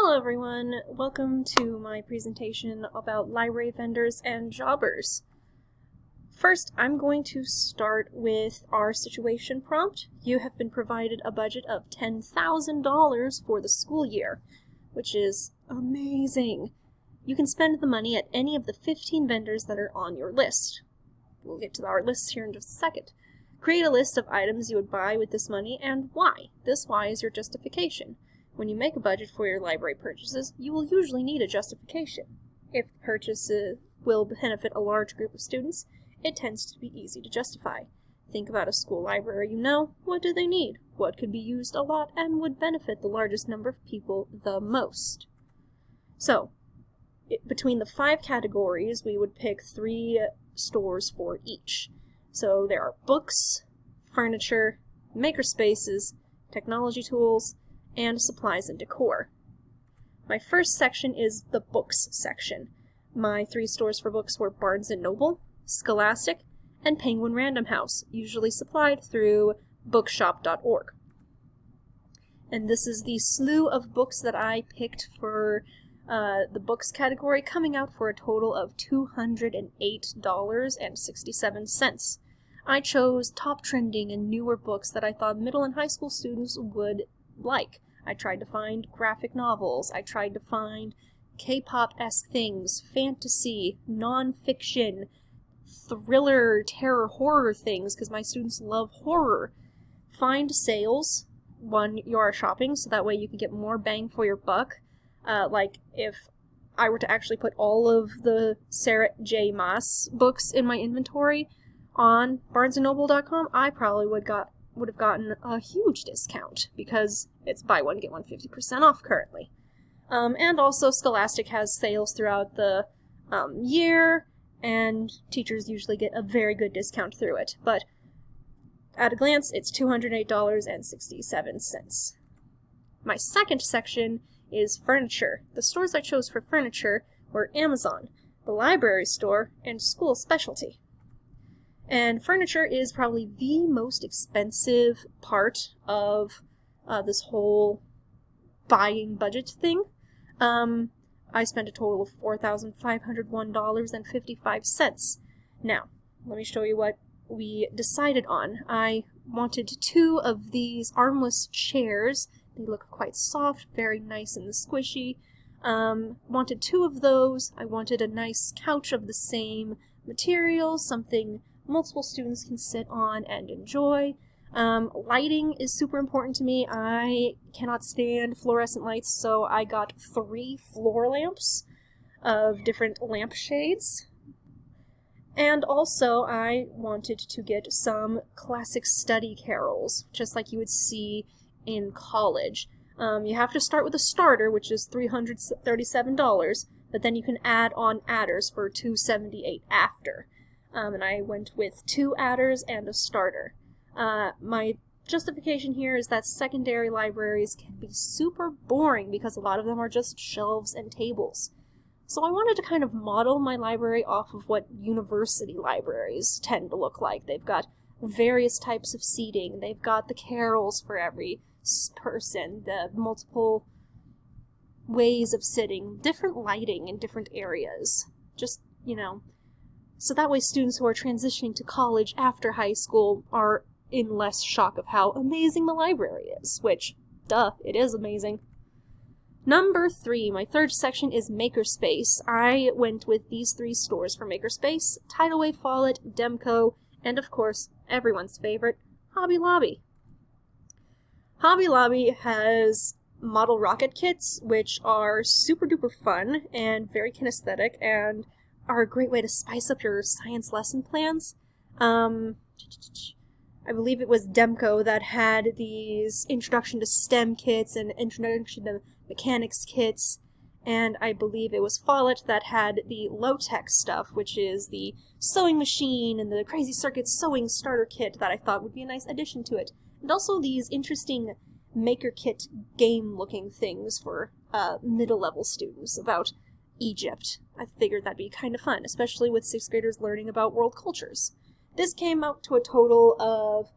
Hello everyone, welcome to my presentation about library vendors and jobbers. First, I'm going to start with our situation prompt. You have been provided a budget of $10,000 for the school year, which is amazing. You can spend the money at any of the 15 vendors that are on your list. We'll get to our list here in just a second. Create a list of items you would buy with this money and why. This why is your justification. When you make a budget for your library purchases, you will usually need a justification. If the purchase will benefit a large group of students, it tends to be easy to justify. Think about a school library you know. What do they need? What could be used a lot and would benefit the largest number of people the most? So, between the 5 categories, we would pick 3 stores for each. So there are books, furniture, makerspaces, technology tools, and supplies and decor. My first section is the books section. My 3 stores for books were Barnes & Noble, Scholastic, and Penguin Random House, usually supplied through bookshop.org. And this is the slew of books that I picked for the books category, coming out for a total of $208.67. I chose top trending and newer books that I thought middle and high school students would like. I tried to find graphic novels, I tried to find K-pop-esque things, fantasy, non-fiction, thriller, terror, horror things, because my students love horror. Find sales when you are shopping, so that way you can get more bang for your buck. Like, if I were to actually put all of the Sarah J. Maas books in my inventory on barnesandnoble.com, I probably would have gotten a huge discount, because it's buy one, get one 50% off currently. And also Scholastic has sales throughout the year, and teachers usually get a very good discount through it. But at a glance, it's $208.67. My second section is furniture. The stores I chose for furniture were Amazon, the library store, and school specialty. And furniture is probably the most expensive part of this whole buying budget thing. I spent a total of $4,501.55. Now, let me show you what we decided on. I wanted 2 of these armless chairs. They look quite soft, very nice and squishy. Wanted 2 of those. I wanted a nice couch of the same material, something multiple students can sit on and enjoy. Lighting is super important to me. I cannot stand fluorescent lights, so I got 3 floor lamps of different lampshades. And also, I wanted to get some classic study carols, just like you would see in college. You have to start with a starter, which is $337, but then you can add on adders for $278 after. And I went with 2 adders and a starter. My justification here is that secondary libraries can be super boring because a lot of them are just shelves and tables. So I wanted to kind of model my library off of what university libraries tend to look like. They've got various types of seating, they've got the carols for every person, the multiple ways of sitting, different lighting in different areas. Just, so that way students who are transitioning to college after high school are in less shock of how amazing the library is, which, duh, it is amazing. Number 3, my third section is makerspace. I went with these 3 stores for makerspace: Tidal Wave Follett, Demco, and of course, everyone's favorite, Hobby Lobby. Hobby Lobby has model rocket kits, which are super duper fun and very kinesthetic, and are a great way to spice up your science lesson plans. I believe it was Demco that had these Introduction to STEM kits and Introduction to Mechanics kits, and I believe it was Follett that had the low-tech stuff, which is the sewing machine and the Crazy Circuit sewing starter kit that I thought would be a nice addition to it. And also these interesting Maker Kit game-looking things for middle-level students about Egypt. I figured that'd be kind of fun, especially with 6th graders learning about world cultures. This came out to a total of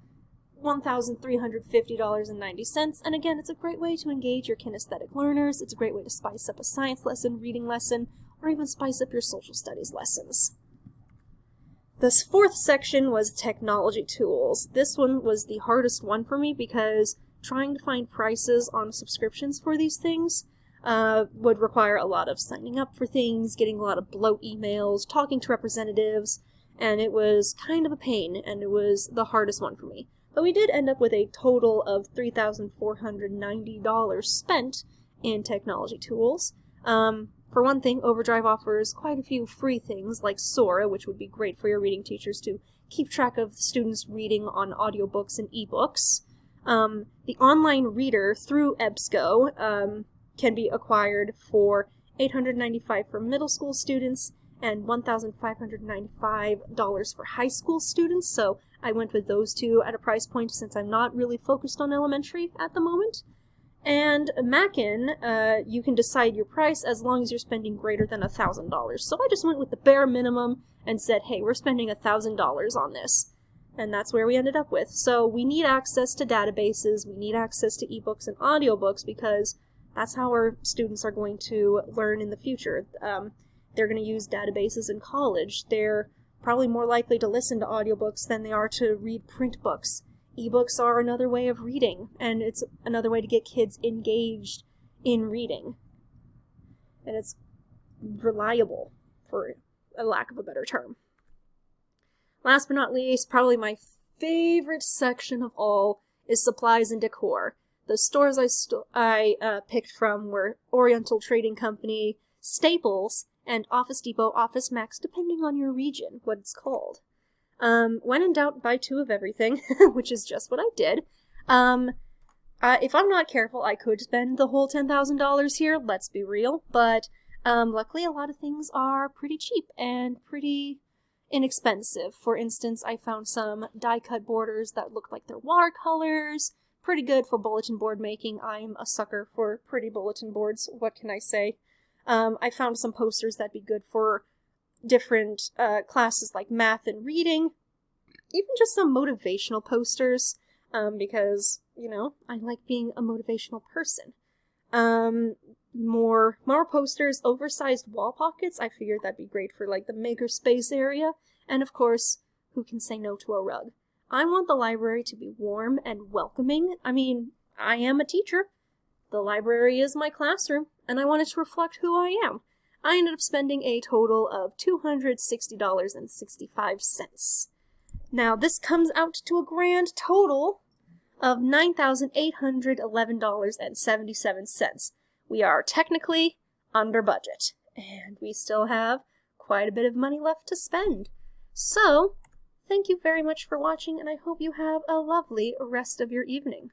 $1,350.90, and again, it's a great way to engage your kinesthetic learners, it's a great way to spice up a science lesson, reading lesson, or even spice up your social studies lessons. This fourth section was technology tools. This one was the hardest one for me because trying to find prices on subscriptions for these things would require a lot of signing up for things, getting a lot of bloat emails, talking to representatives, and it was kind of a pain, and it was the hardest one for me. But we did end up with a total of $3,490 spent in technology tools. For one thing, Overdrive offers quite a few free things like Sora, which would be great for your reading teachers to keep track of students reading on audiobooks and ebooks. The online reader through EBSCO can be acquired for $895 for middle school students and $1,595 for high school students, so I went with those two at a price point since I'm not really focused on elementary at the moment. And Mackin, you can decide your price as long as you're spending greater than $1,000. So I just went with the bare minimum and said, hey, we're spending $1,000 on this. And that's where we ended up with. So we need access to databases, we need access to ebooks and audiobooks because that's how our students are going to learn in the future. They're going to use databases in college. They're probably more likely to listen to audiobooks than they are to read print books. Ebooks are another way of reading, and it's another way to get kids engaged in reading. And it's reliable, for a lack of a better term. Last but not least, probably my favorite section of all is supplies and decor. The stores I picked from were Oriental Trading Company, Staples, and Office Depot, Office Max, depending on your region, what it's called. When in doubt, buy two of everything, which is just what I did. If I'm not careful, I could spend the whole $10,000 here, let's be real, but luckily a lot of things are pretty cheap and pretty inexpensive. For instance, I found some die-cut borders that look like they're watercolors, pretty good for bulletin board making. I'm a sucker for pretty bulletin boards, what can I say? I found some posters that'd be good for different classes like math and reading, even just some motivational posters, because, you know, I like being a motivational person. More posters, oversized wall pockets, I figured that'd be great for, like, the makerspace area, and of course, who can say no to a rug? I want the library to be warm and welcoming. I mean, I am a teacher. The library is my classroom, and I want it to reflect who I am. I ended up spending a total of $260.65. Now, this comes out to a grand total of $9,811.77. We are technically under budget, and we still have quite a bit of money left to spend. So, thank you very much for watching, and I hope you have a lovely rest of your evening.